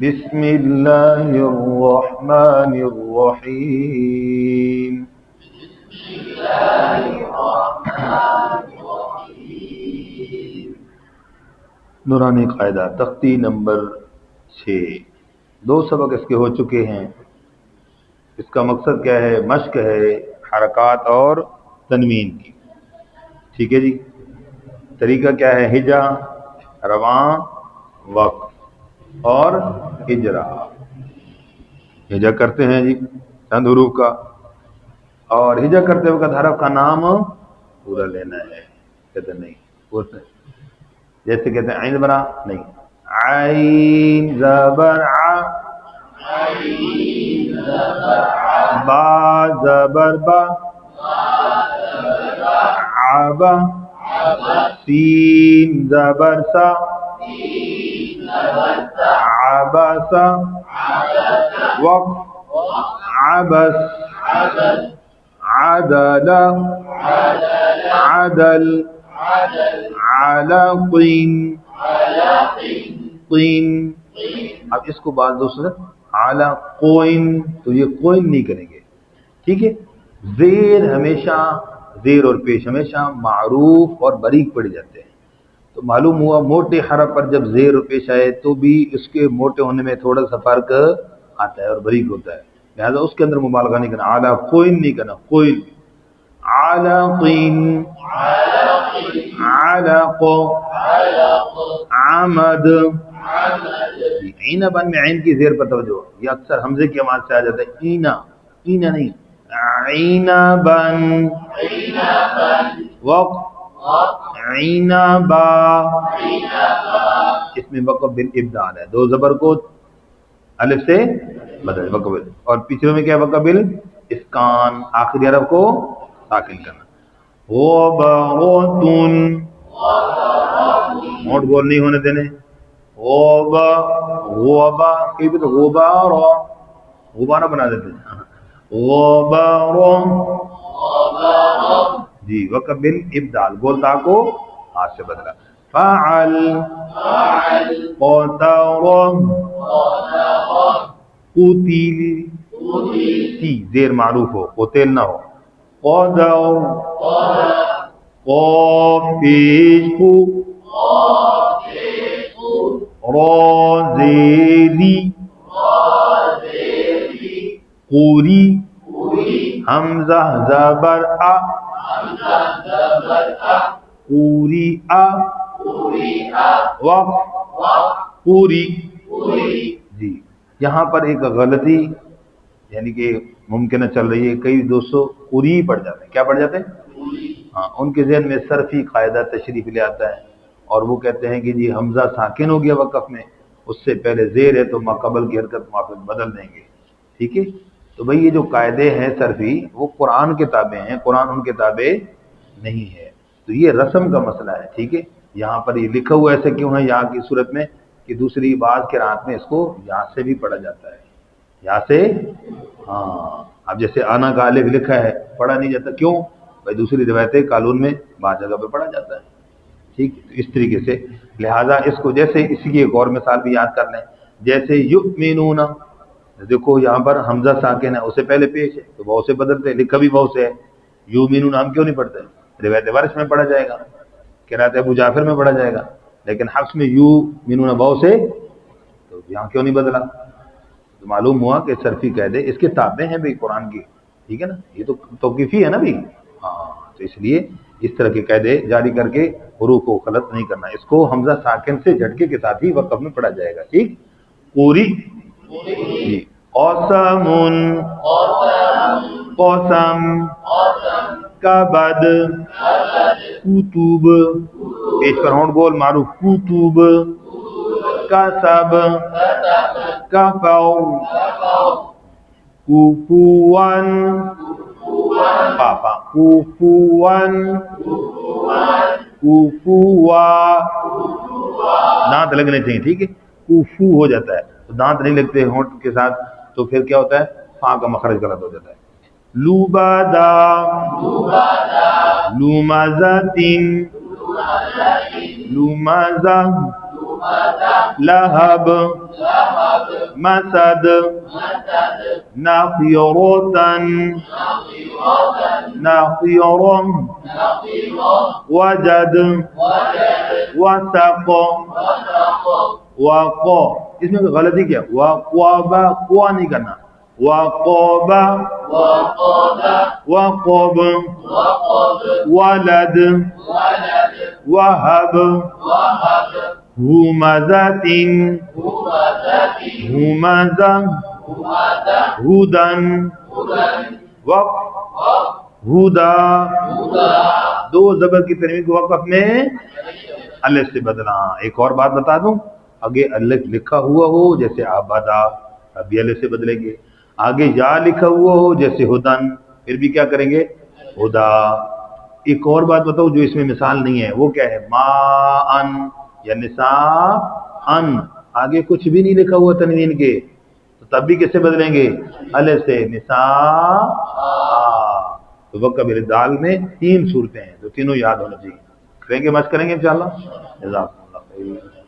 بسم اللہ الرحمن الرحیم. نورانی قاعدہ تختی نمبر 6. 2 سبق اس کے ہو چکے ہیں. اس کا مقصد کیا ہے؟ مشق ہے حرکات اور تنوین کی. ٹھیک ہے جی. طریقہ کیا ہے؟ ہجا، رواں، وقف اور اجرا. ہجا کرتے ہیں جی چند حروف کا، اور ہجا کرتے وقت حرف کا نام پورا لینا ہے. کہتے نہیں پورا، جیسے کہتے ہیں عین برا نہیں، عین زبر ع، با زبر با، عبا، سین زبر سا، عبسا، وقف عبس، عدل، عدل، علقین، قین. اب اس کو بعض دوسرے علقوین، تو یہ کوئن نہیں کریں گے. ٹھیک ہے. زیر ہمیشہ، زیر اور پیش ہمیشہ معروف اور باریک پڑے جاتے ہیں. تو معلوم ہوا موٹے حرف پر جب زیر اور پیش آئے تو بھی اس کے موٹے ہونے میں تھوڑا سا فرق آتا ہے اور باریک ہوتا ہے. لہذا اس کے اندر مبالغہ نہیں کرنا. اعلیٰ کوئن نہیں کرنا. کوئن، علقین، علق، عمد. عین بن میں عین کی زیر پر توجہ. یہ اکثر حمزے کی آواز سے آ جاتا ہے. اینا، اینا نہیں، عین بن. وقف عینبا. اس میں وقف بالابدال ہے. 2 زبر کو الف سے بدل وقف، اور پچھلے میں کیا وقف بالاسکان، آخری حرف کو ساکن کرنا. غبرتن، موٹ گول نہیں ہونے دینے. غبا، غبا کئی بھی تو غبارا، غبارہ بنا دیتے ہیں. غبارا جی وقف بالابدال، بولتا کو ہاتھ سے بدلا. فعل، قتر، قتل، تی زیر معروف ہو، قتل نہ ہو. قدر، قاف پیش کو، رازیلی، قوری، حمزہ زبر ا، قوری ا، وقف قوری. جی یہاں پر ایک غلطی یعنی کہ ممکنہ چل رہی ہے. کئی دوستوں قوری پڑھ جاتے ہیں. کیا پڑھ جاتے ہیں؟ ہاں، ان کے ذہن میں صرفی قاعدہ تشریف لے آتا ہے اور وہ کہتے ہیں کہ جی حمزہ ساکن ہو گیا وقف میں، اس سے پہلے زیر ہے تو ما قبل کی حرکت موافق بدل دیں گے. ٹھیک ہے. تو بھئی یہ جو قاعدے ہیں صرفی، وہ قرآن کے تابع ہیں، قرآن ان کے تابع نہیں ہے. تو یہ رسم کا مسئلہ ہے. ٹھیک ہے. یہاں پر یہ لکھا ہوا ایسے کیوں ہے یہاں کی صورت میں کہ دوسری بعض قرآت میں اس کو یہاں سے بھی پڑھا جاتا ہے. یہاں سے ہاں، اب جیسے آنا کا الف لکھا ہے پڑھا نہیں جاتا. کیوں بھائی؟ دوسری روایتیں قانون میں بعض جگہ پہ پڑھا جاتا ہے. ٹھیک. تو اس طریقے سے لہذا اس کو جیسے اسی کی ایک اور مثال بھی یاد کر لیں. جیسے یؤمنون، دیکھو یہاں پر حمزہ ساکن ہے، اس سے پہلے پیش ہے تو واو سے بدلتے ہیں. لکھا بھی واو سے ہے. یؤمنون ہم کیوں نہیں پڑھتے؟ روایت ورش میں پڑھا جائے گا، قرات ابو جعفر میں پڑھا جائے گا، لیکن حفص میں یؤمنون واو سے، تو یہاں کیوں نہیں بدلا؟ تو معلوم ہوا کہ صرفی قاعدے اس کے تابع ہیں بھائی قرآن کی. ٹھیک ہے نا. یہ تو توقیفی ہے نا بھائی. ہاں، تو اس لیے اس طرح کے قاعدے جاری کر کے حروف کو غلط نہیں کرنا. اس کو حمزہ ساکن سے جھٹکے کے ساتھ ہی وقف میں پڑھا جائے گا. ٹھیک. پوری جی. قسم، قسم، کبد، کتب پیش پر ہونٹ گول معروف، کتب، کسب، کفو، کوفوان، پاپا، کوفوان، کوفوا. دانت لگنے چاہیے. ٹھیک ہے. کوفو ہو جاتا ہے تو دانت نہیں لگتے ہونٹ کے ساتھ، تو پھر کیا ہوتا ہے؟ فا کا مخرج غلط ہو جاتا ہے. لوبادا، لومازاتین، لومازہ، لہب مسد نخیرتن نخیرم وجد وسق وقو. اس میں غلطی کیا؟ وقوبہ، قوا نہیں کرنا، وقوبہ وقوب ولد وہب ہمزۃ ہمزہ ہدن ہدا. دو زبر کی تنوین کو وقف میں الف سے بدلنا. ایک اور بات بتا دوں، آگے الف لکھا ہوا ہو جیسے آبادا، ابھی الف سے بدلیں گے. آگے یا لکھا ہوا ہو جیسے ہدن، پھر بھی کیا کریں گے؟ ہدا. ایک اور بات بتاؤ جو اس میں مثال نہیں ہے، وہ کیا ہے؟ ما ان یا نساء ان، آگے کچھ بھی نہیں لکھا ہوا تنوین کے، تو تب بھی کیسے بدلیں گے؟ الف سے. نساء. تو وقف دال میں 3 صورتیں ہیں، تو تینوں یاد ہونا چاہیے. کریں گے، مشق کریں گے انشاءاللہ. جزاکم اللہ خیر.